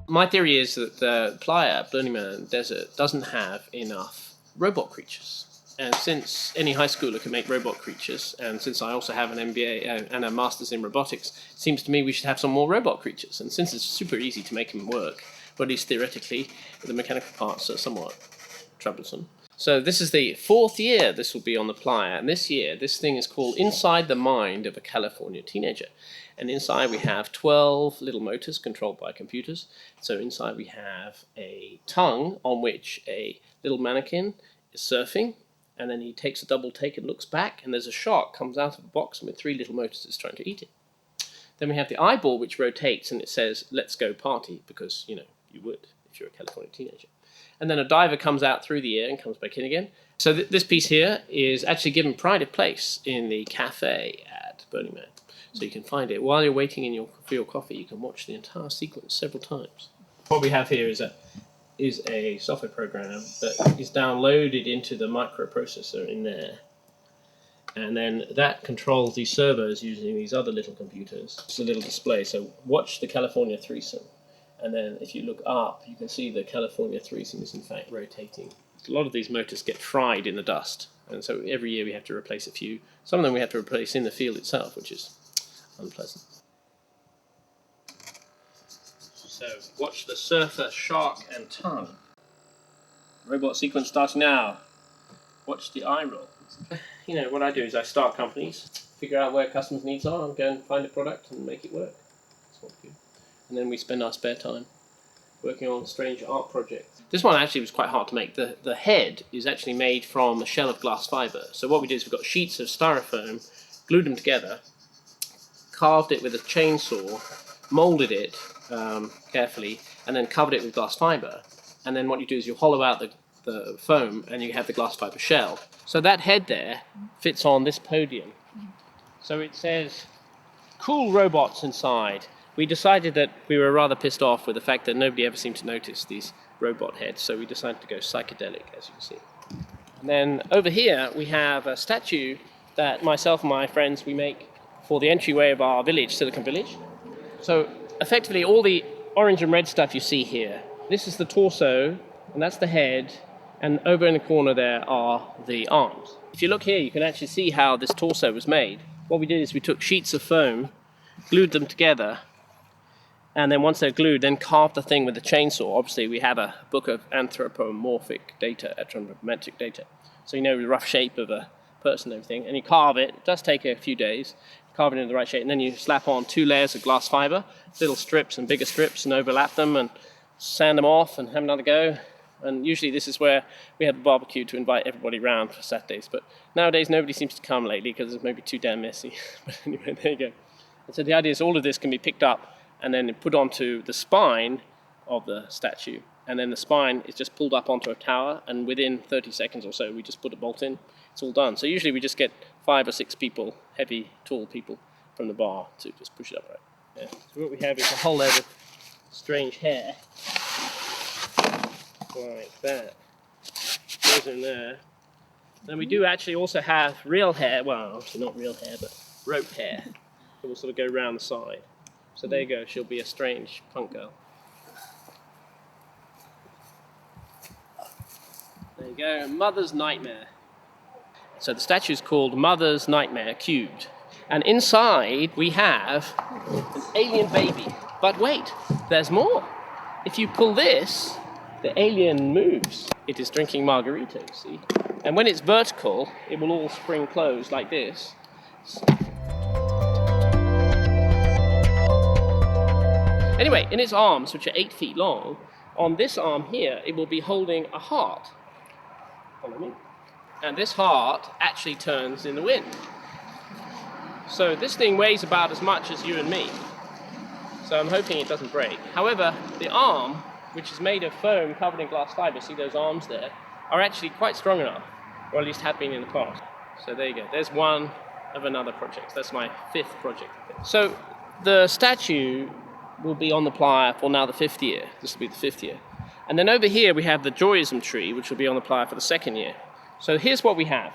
My theory is that the playa, Burning Man Desert, doesn't have enough robot creatures. And since any high schooler can make robot creatures, and since I also have an MBA and a master's in robotics, it seems to me we should have some more robot creatures. And since it's super easy to make them work, or at least theoretically, the mechanical parts are somewhat troublesome. So this is the 4th year this will be on the playa, and this year this thing is called Inside the Mind of a California Teenager. And inside we have 12 little motors controlled by computers. So inside we have a tongue on which a little mannequin is surfing, and then he takes a double take and looks back, and there's a shark comes out of a box and with 3 little motors is trying to eat it. Then we have the eyeball which rotates and it says, "Let's go party," because, you would if you're a California teenager. And then a diver comes out through the air and comes back in again. So this piece here is actually given pride of place in the cafe at Burning Man. So you can find it. While you're waiting for your coffee, you can watch the entire sequence several times. What we have here is a software program that is downloaded into the microprocessor in there. And then that controls these servos using these other little computers. It's a little display. So watch the California threesome. And then if you look up, you can see the California threesome is in fact rotating. A lot of these motors get fried in the dust. And so every year we have to replace a few. Some of them we have to replace in the field itself, which is unpleasant. So watch the surfer, shark, and tongue. Robot sequence starting now. Watch the eye roll. What I do is I start companies, figure out where customers' needs are, and go and find a product and make it work. That's what we do. And then we spend our spare time working on strange art projects. This one actually was quite hard to make. The head is actually made from a shell of glass fibre. So what we did is we've got sheets of styrofoam, glued them together, carved it with a chainsaw, moulded it carefully, and then covered it with glass fibre. And then what you do is you hollow out the foam and you have the glass fibre shell. So that head there fits on this podium. So it says, "Cool robots inside." We decided that we were rather pissed off with the fact that nobody ever seemed to notice these robot heads, so we decided to go psychedelic, as you can see. And then over here we have a statue that myself and my friends, we make for the entryway of our village, Silicon Village. So effectively all the orange and red stuff you see here, this is the torso, and that's the head, and over in the corner there are the arms. If you look here, you can actually see how this torso was made. What we did is we took sheets of foam, glued them together, and then once they're glued, then carved the thing with a chainsaw. Obviously, we have a book of anthropomorphic data, anthropometric data. So you know the rough shape of a person and everything. And you carve it. It does take a few days. Carve it in the right shape. And then you slap on 2 layers of glass fiber, little strips and bigger strips, and overlap them and sand them off and have another go. And usually this is where we have a barbecue to invite everybody round for Saturdays. But nowadays, nobody seems to come lately because it's maybe too damn messy. But anyway, there you go. And so the idea is all of this can be picked up and then put onto the spine of the statue. And then the spine is just pulled up onto a tower, and within 30 seconds or so, we just put a bolt in. It's all done. So usually we just get 5 or 6 people, heavy, tall people, from the bar to just push it up right. Yeah. So what we have is a whole load of strange hair, like that. Goes in there. Then we do actually also have real hair, well, obviously not real hair, but rope hair. It will sort of go around the side. So there you go, she'll be a strange punk girl. There you go, Mother's Nightmare. So the statue is called Mother's Nightmare Cubed. And inside we have an alien baby. But wait, there's more. If you pull this, the alien moves. It is drinking margaritas, see? And when it's vertical, it will all spring closed like this. Anyway, in its arms, which are 8 feet long, on this arm here, it will be holding a heart. Follow me. And this heart actually turns in the wind. So this thing weighs about as much as you and me. So I'm hoping it doesn't break. However, the arm, which is made of foam covered in glass fiber, see those arms there, are actually quite strong enough, or at least have been in the past. So there you go. There's one of another project. That's my 5th project. So the statue will be on the playa for now the 5th year. This will be the 5th year. And then over here we have the joyism tree, which will be on the playa for the 2nd year. So here's what we have.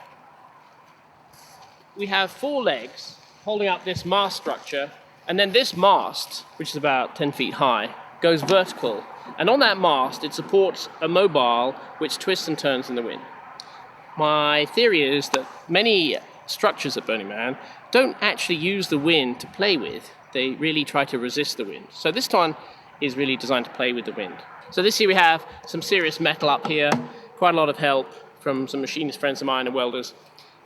We have 4 legs holding up this mast structure, and then this mast, which is about 10 feet high, goes vertical, and on that mast it supports a mobile which twists and turns in the wind. My theory is that many structures at Burning Man don't actually use the wind to play with. They really try to resist the wind. So this one is really designed to play with the wind. So this year we have some serious metal up here, quite a lot of help from some machinist friends of mine and welders.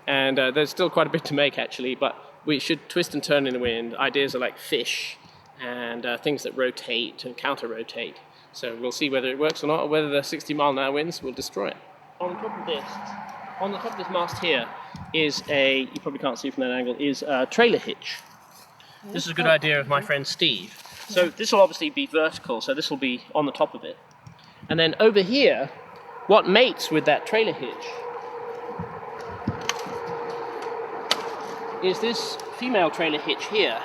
And there's still quite a bit to make actually, but we should twist and turn in the wind. Ideas are like fish and things that rotate and counter-rotate. So we'll see whether it works or not, or whether the 60-mile-an-hour winds will destroy it. On the top of this mast here is you probably can't see from that angle, is a trailer hitch. This is a good idea of my friend Steve. So this will obviously be vertical, so this will be on the top of it. And then over here, what mates with that trailer hitch is this female trailer hitch here.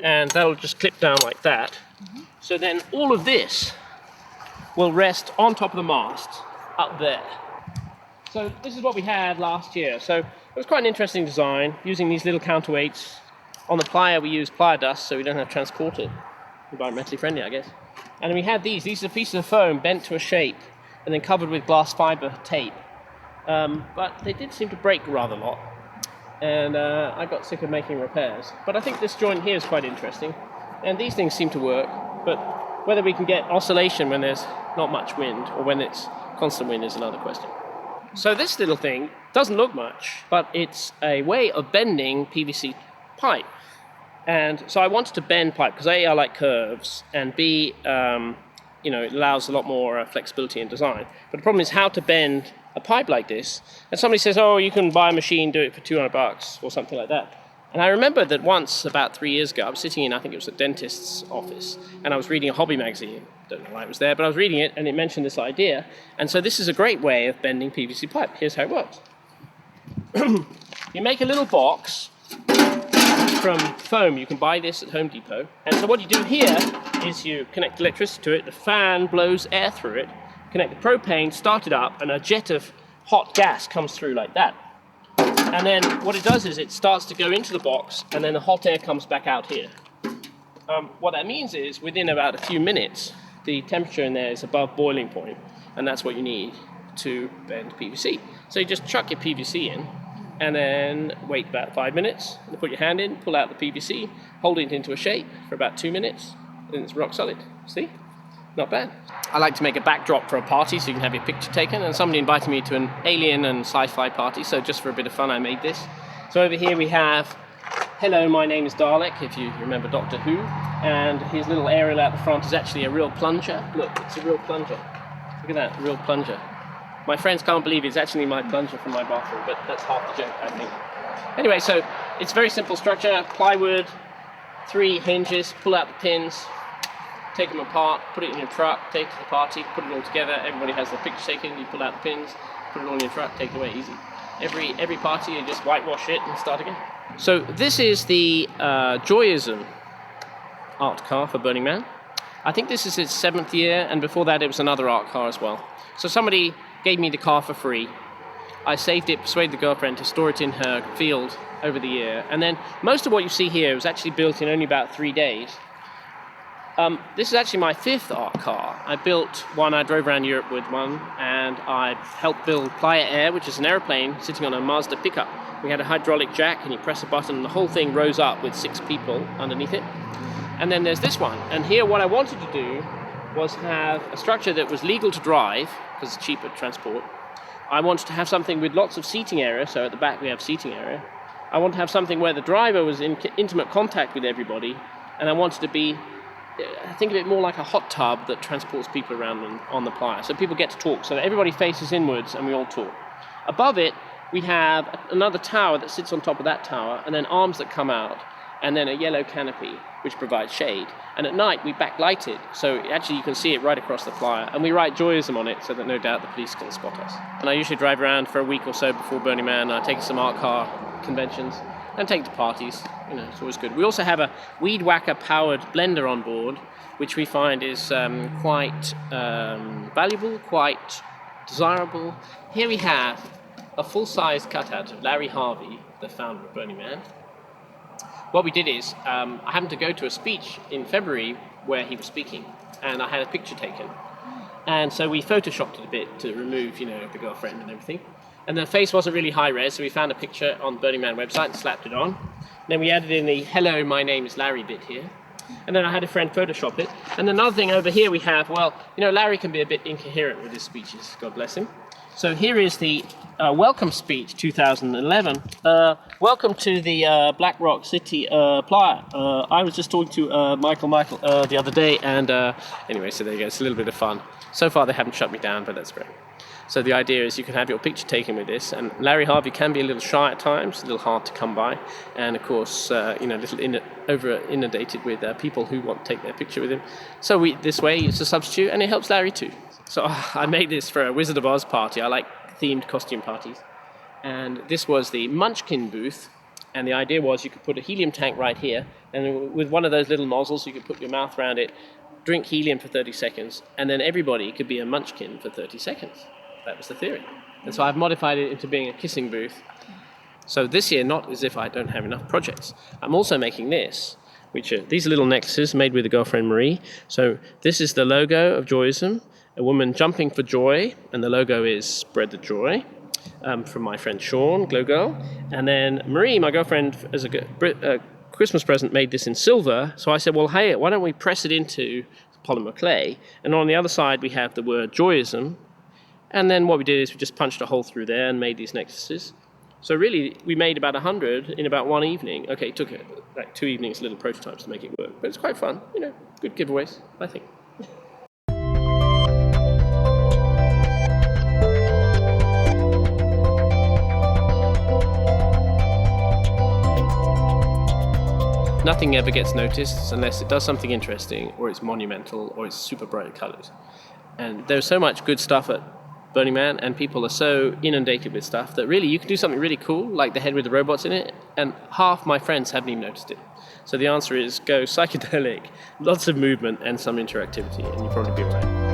And that'll just clip down like that. So then all of this will rest on top of the mast up there. So this is what we had last year. So it was quite an interesting design, using these little counterweights. On the plier we use plier dust so we don't have to transport it. Environmentally friendly, I guess. And we had these are pieces of foam bent to a shape and then covered with glass fiber tape. But they did seem to break rather a lot. And I got sick of making repairs. But I think this joint here is quite interesting. And these things seem to work, but whether we can get oscillation when there's not much wind or when it's constant wind is another question. So this little thing doesn't look much, but it's a way of bending PVC pipe. And so I wanted to bend pipe because A, I like curves, and B, it allows a lot more flexibility in design. But the problem is how to bend a pipe like this. And somebody says, oh, you can buy a machine, do it for $200 or something like that. And I remember that once, about 3 years ago, I was sitting in, I think it was a dentist's office, and I was reading a hobby magazine. Don't know why it was there, but I was reading it, and it mentioned this idea. And so this is a great way of bending PVC pipe. Here's how it works. You make a little box from foam. You can buy this at Home Depot. And so what you do here is you connect electricity to it, the fan blows air through it, connect the propane, start it up, and a jet of hot gas comes through like that. And then what it does is it starts to go into the box, and then the hot air comes back out here. What that means is within about a few minutes, the temperature in there is above boiling point, and that's what you need to bend PVC. So you just chuck your PVC in, and then wait about 5 minutes, and put your hand in, pull out the PVC, hold it into a shape for about 2 minutes, and it's rock solid. See? Not bad. I like to make a backdrop for a party so you can have your picture taken, and somebody invited me to an alien and sci-fi party, so just for a bit of fun I made this. So over here we have, hello, my name is Dalek, if you remember Doctor Who, and his little aerial out the front is actually a real plunger. Look, it's a real plunger. Look at that, a real plunger. My friends can't believe it's actually my plunger from my bathroom, but that's half the joke, I think. Anyway, so it's a very simple structure, plywood, 3 hinges, pull out the pins, take them apart, put it in your truck, take it to the party, put it all together, everybody has their picture taken, you pull out the pins, put it all in your truck, take it away, easy. Every party you just whitewash it and start again. So this is the Joyism art car for Burning Man. I think this is its 7th year, and before that it was another art car as well. So somebody gave me the car for free. I saved it, persuaded the girlfriend to store it in her field over the year, and then most of what you see here was actually built in only about 3 days. This is actually my 5th art car. I built one, I drove around Europe with one, and I helped build Playa Air, which is an aeroplane sitting on a Mazda pickup. We had a hydraulic jack, and you press a button, and the whole thing rose up with 6 people underneath it. And then there's this one. And here what I wanted to do was have a structure that was legal to drive, because it's cheaper to transport. I wanted to have something with lots of seating area, so at the back we have seating area. I want to have something where the driver was in intimate contact with everybody, and I wanted to be, think of it more like a hot tub that transports people around on the playa. So people get to talk, so that everybody faces inwards and we all talk. Above it, we have another tower that sits on top of that tower, and then arms that come out, and then a yellow canopy, which provides shade. And at night, we backlight it, so actually you can see it right across the playa. And we write Joyism on it, so that no doubt the police can spot us. And I usually drive around for a week or so before Burning Man. I take it to some art car conventions, and take it to parties. You know, it's always good. We also have a weed whacker powered blender on board, which we find is quite valuable, quite desirable. Here we have a full-size cutout of Larry Harvey, the founder of Burning Man. what we did is, I happened to go to a speech in February where he was speaking, and I had a picture taken. And so we photoshopped it a bit to remove, the girlfriend and everything. And the face wasn't really high res, so we found a picture on the Burning Man website and slapped it on. Then we added in the "Hello, my name is Larry" bit here. And then I had a friend Photoshop it. And another thing over here we have, Larry can be a bit incoherent with his speeches, God bless him. So here is the welcome speech 2011. Welcome to the Black Rock City Playa. I was just talking to Michael the other day, and anyway, so there you go, it's a little bit of fun. So far they haven't shut me down, but that's great. So the idea is you can have your picture taken with this, and Larry Harvey can be a little shy at times, a little hard to come by, and of course, a little over inundated with people who want to take their picture with him. So this way it's a substitute, and it helps Larry too. So I made this for a Wizard of Oz party. I like themed costume parties. And this was the Munchkin booth, and the idea was you could put a helium tank right here, and with one of those little nozzles you could put your mouth around it, drink helium for 30 seconds, and then everybody could be a munchkin for 30 seconds. That was the theory. And so I've modified it into being a kissing booth. So this year, not as if I don't have enough projects, I'm also making this, which are these little necklaces made with the girlfriend Marie. So this is the logo of Joyism, a woman jumping for joy, and the logo is Spread the Joy, from my friend Sean, Glow Girl. And then Marie, my girlfriend, as a Christmas present, made this in silver. So I said, well, hey, why don't we press it into polymer clay? And on the other side, we have the word Joyism. And then what we did is we just punched a hole through there and made these necklaces. So really, we made about 100 in about one evening. Okay, it took like 2 evenings, little prototypes to make it work. But it's quite fun, good giveaways, I think. Nothing ever gets noticed unless it does something interesting, or it's monumental, or it's super bright colours. And there's so much good stuff at Burning Man, and people are so inundated with stuff that really you can do something really cool, like the head with the robots in it, and half my friends haven't even noticed it. So the answer is go psychedelic, lots of movement and some interactivity, and you'll probably be all right.